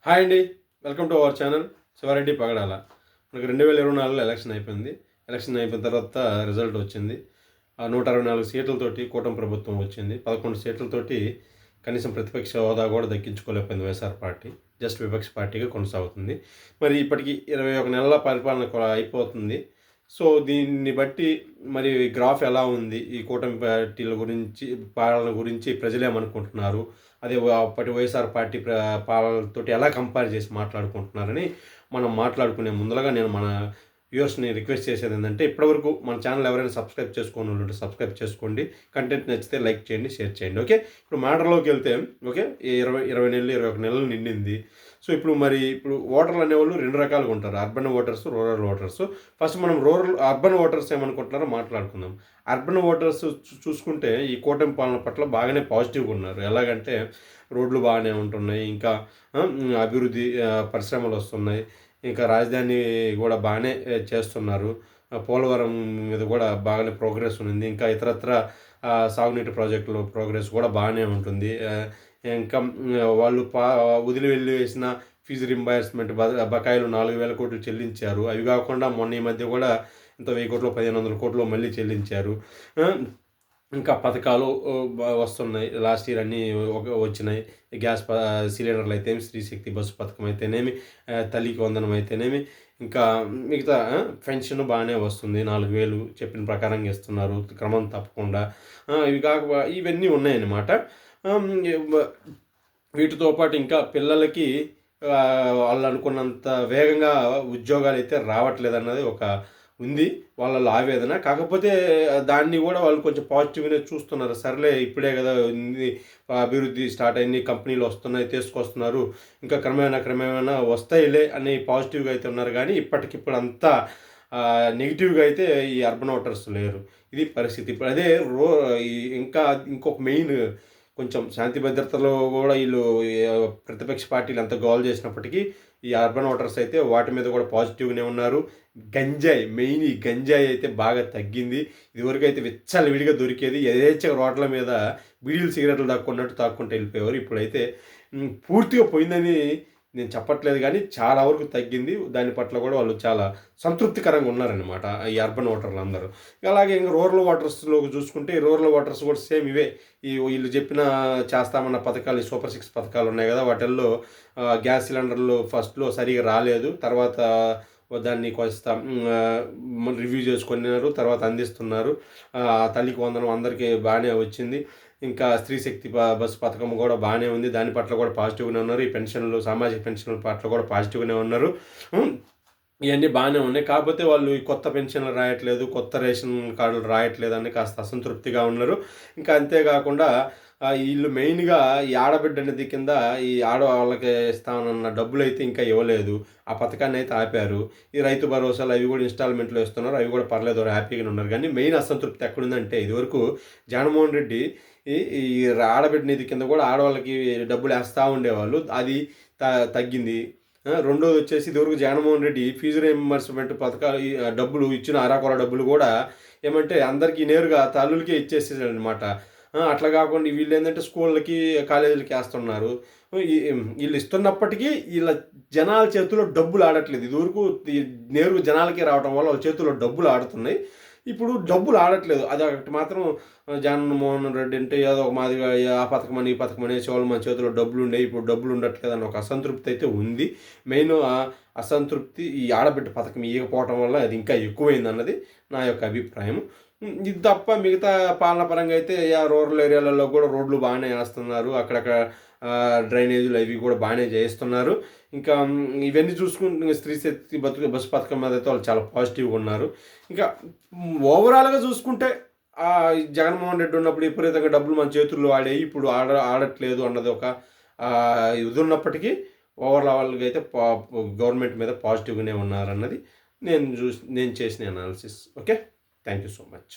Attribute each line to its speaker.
Speaker 1: Hi అండి, welcome to our channel Sivareddy పగడాల. మనకు 2024లో election అయిపోయింది. ఎలక్షన్ అయిపోయిన తర్వాత రిజల్ట్ వచ్చింది. 164 సీట్లతోటి కూటమి ప్రభుత్వం వచ్చింది. 11 సీట్లతోటి కనీసం ప్రతిపక్ష హోదా కూడా దక్కించుకోలేకపోయింది వైఎస్ఆర్ పార్టీ. జస్ట్ విపక్ష పార్టీగా కొనసాగుతుంది. మరి ఇప్పటికి 21 నెలల పరిపాలన అయిపోతుంది. సో దీన్ని బట్టి మరి గ్రాఫ్ ఎలా ఉంది, ఈ కూటమి పార్టీల గురించి పాలన గురించి ప్రజలేమనుకుంటున్నారు, అదే అప్పటి వైఎస్ఆర్ పార్టీ పాలనతోటి ఎలా కంపేర్ చేసి మాట్లాడుకుంటున్నారని మనం మాట్లాడుకునే ముందరగా నేను మన వ్యూవర్స్ని రిక్వెస్ట్ చేసేది ఏంటంటే, ఇప్పటివరకు మన ఛానల్ ఎవరైనా సబ్స్క్రైబ్ చేసుకోని ఉంటే సబ్స్క్రైబ్ చేసుకోండి. కంటెంట్ నచ్చితే లైక్ చేయండి, షేర్ చేయండి. ఓకే, ఇప్పుడు మ్యాటర్లోకి వెళ్తే ఓకే, 20 నెలలు 21 నెలలు నిండింది. సో ఇప్పుడు ఓటర్లు అనేవాళ్ళు రెండు రకాలుగా ఉంటారు: urban voters, rural voters. First మనం అర్బన్ ఓటర్స్ ఏమనుకుంటున్నారో మాట్లాడుకుందాం. అర్బన్ ఓటర్స్ చూసుకుంటే ఈ కూటమి పాలన పట్ల బాగానే పాజిటివ్గా ఉన్నారు. ఎలాగంటే రోడ్లు బాగానే ఉంటున్నాయి, ఇంకా అభివృద్ధి పరిశ్రమలు వస్తున్నాయి, ఇంకా రాజధాని కూడా బాగానే చేస్తున్నారు, పోలవరం మీద కూడా బాగానే ప్రోగ్రెస్ ఉంది, ఇంకా ఇతరత్ర సాగునీటి ప్రాజెక్టుల ప్రోగ్రెస్ కూడా బాగానే ఉంటుంది. ఇంకా వాళ్ళు వదిలి వెళ్ళి వేసిన ఫీజు రింబర్స్మెంట్ బకాయిలు 4,000 కోట్లు చెల్లించారు. అవి కాకుండా మొన్న ఈ మధ్య కూడా ఇంత 1,000 కోట్లు 1,500 కోట్లు మళ్ళీ చెల్లించారు. ఇంకా పథకాలు వస్తున్నాయి. లాస్ట్ ఇయర్ అన్నీ వచ్చినాయి. గ్యాస్ సిలిండర్లు అయితేనేమి, స్త్రీశక్తి బస్సు పథకం అయితేనేమి, తల్లికి వందనం అయితేనేమి, ఇంకా మిగతా పెన్షన్ బాగానే వస్తుంది. 4,000 చెప్పిన ప్రకారంగా ఇస్తున్నారు క్రమం తప్పకుండా. ఇవన్నీ ఉన్నాయన్నమాట. వీటితో పాటు ఇంకా పిల్లలకి వాళ్ళు అనుకున్నంత వేగంగా ఉద్యోగాలు అయితే రావట్లేదు అన్నది ఒక ఉంది వాళ్ళ ఆవేదన. కాకపోతే దాన్ని కూడా వాళ్ళు కొంచెం పాజిటివ్గానే చూస్తున్నారు. సర్లే, ఇప్పుడే కదా ఉంది, అభివృద్ధి స్టార్ట్ అయింది, కంపెనీలు వస్తున్నాయి, తీసుకొస్తున్నారు, ఇంకా క్రమేణా వస్తాయిలే అని పాజిటివ్గా అయితే ఉన్నారు. కానీ ఇప్పటికిప్పుడు అంతా నెగిటివ్గా అయితే ఈ అర్బన్ ఓటర్స్ లేరు. ఇది పరిస్థితి. ఇప్పుడు అదే ఇంకా ఇంకొక మెయిన్, కొంచెం శాంతి భద్రతలో కూడా వీళ్ళు ప్రతిపక్ష పార్టీలు ఎంత గోల్ చేసినప్పటికీ ఈ అర్బన్ ఓటర్స్ అయితే వాటి మీద కూడా పాజిటివ్గానే ఉన్నారు. గంజాయి, మెయిన్ ఈ గంజాయి అయితే బాగా తగ్గింది. ఇదివరకు అయితే విచ్చలవిడిగా దొరికేది. యథేచ్ఛగా రోడ్ల మీద బీడీలు సిగరెట్లు తాక్కుంటూ వెళ్ళిపోయేవారు. ఇప్పుడైతే పూర్తిగా పోయిందని నేను చెప్పట్లేదు, కానీ చాలా వరకు తగ్గింది. దాని పట్ల కూడా వాళ్ళు చాలా సంతృప్తికరంగా ఉన్నారనమాట ఈ అర్బన్ ఓటర్లు అందరూ. అలాగే ఇంకా రూరల్ ఓటర్స్లో చూసుకుంటే, ఈ రూరల్ ఓటర్స్ కూడా సేమ్ ఇవే. వీళ్ళు చెప్పిన చేస్తామన్న పథకాలు, ఈ సూపర్ 6 పథకాలు ఉన్నాయి కదా, వాటిల్లో గ్యాస్ సిలిండర్లు ఫస్ట్లో సరిగా రాలేదు, తర్వాత దాన్ని కొంత రివ్యూ చేసుకున్నారు, తర్వాత అందిస్తున్నారు. తల్లికి వందనం అందరికీ బాగానే వచ్చింది. ఇంకా స్త్రీశక్తి బస్సు పథకం కూడా బాగానే ఉంది, దాని పట్ల కూడా పాజిటివ్గానే ఉన్నారు. ఈ పెన్షన్లు, సామాజిక పెన్షన్ల పట్ల కూడా పాజిటివ్గానే ఉన్నారు. ఇవన్నీ బాగానే ఉన్నాయి. కాకపోతే వాళ్ళు ఈ కొత్త పెన్షన్లు రాయట్లేదు, కొత్త రేషన్ కార్డులు రాయట్లేదు అని కాస్త అసంతృప్తిగా ఉన్నారు. ఇంకా అంతేకాకుండా వీళ్ళు మెయిన్గా ఈ ఆడబిడ్డ నిధి కింద ఈ ఆడవాళ్ళకి ఇస్తామన్న డబ్బులు అయితే ఇంకా ఇవ్వలేదు. ఆ పథకాన్ని అయితే ఆపారు. ఈ రైతు భరోసాలు అవి కూడా ఇన్స్టాల్మెంట్లో ఇస్తున్నారు, అవి కూడా పర్లేదు, హ్యాపీగానే ఉన్నారు. కానీ మెయిన్ అసంతృప్తి ఎక్కడుందంటే, ఇదివరకు జగన్మోహన్ రెడ్డి ఈ ఆడబిడ్డ నిధి కింద కూడా ఆడవాళ్ళకి డబ్బులు వేస్తూ ఉండేవాళ్ళు, అది తగ్గింది. రెండోది వచ్చేసి, ఇదివరకు జగన్మోహన్ రెడ్డి ఫీజు రీయింబర్స్మెంట్ పథకాలు డబ్బులు ఇచ్చిన అరాకొర డబ్బులు కూడా ఏమంటే అందరికీ నేరుగా తల్లులకే ఇచ్చేసేది అనమాట. అట్లా కాకుండా వీళ్ళు ఏంటంటే స్కూళ్ళకి, కాలేజీలకి వేస్తున్నారు. వీళ్ళు ఇస్తున్నప్పటికీ వీళ్ళ జనాల చేతుల్లో డబ్బులు ఆడట్లేదు. ఇదివరకు నేరుగా జనాలకి రావడం వల్ల వాళ్ళ చేతుల్లో డబ్బులు ఆడుతున్నాయి, ఇప్పుడు డబ్బులు ఆడట్లేదు. అది ఒకటి మాత్రం జగన్మోహన్ రెడ్డి అంటే ఏదో ఒక మాదిరిగా ఆ పథకం అని ఈ పథకం అనేసి వాళ్ళు మన చేతిలో డబ్బులు ఉండేవి, ఇప్పుడు డబ్బులు ఉండట్లేదు అని ఒక అసంతృప్తి అయితే ఉంది. మెయిన్ అసంతృప్తి ఈ ఆడబిడ్డ పథకం ఇవ్వకపోవటం వల్ల అది ఇంకా ఎక్కువైంది అన్నది నా యొక్క అభిప్రాయం. ఇది తప్ప మిగతా పాలన పరంగా అయితే రూరల్ ఏరియాలలో కూడా రోడ్లు బాగానే వేస్తున్నారు, అక్కడక్కడ డ్రైనేజీలు అవి కూడా బాగానే చేస్తున్నారు. ఇంకా ఇవన్నీ చూసుకుంటే స్త్రీశక్తి బస్సు పథకం మీద అయితే వాళ్ళు చాలా పాజిటివ్గా ఉన్నారు. ఇంకా ఓవరాల్గా చూసుకుంటే జగన్మోహన్ రెడ్డి ఉన్నప్పుడు విపరీతంగా డబ్బులు మన చేతుల్లో ఆడేవి, ఇప్పుడు ఆడట్లేదు అన్నది ఒక ఇది ఉన్నప్పటికీ ఓవరాల్గా అయితే గవర్నమెంట్ మీద పాజిటివ్గానే ఉన్నారన్నది నేను చేసిన analysis. Okay, thank you so much.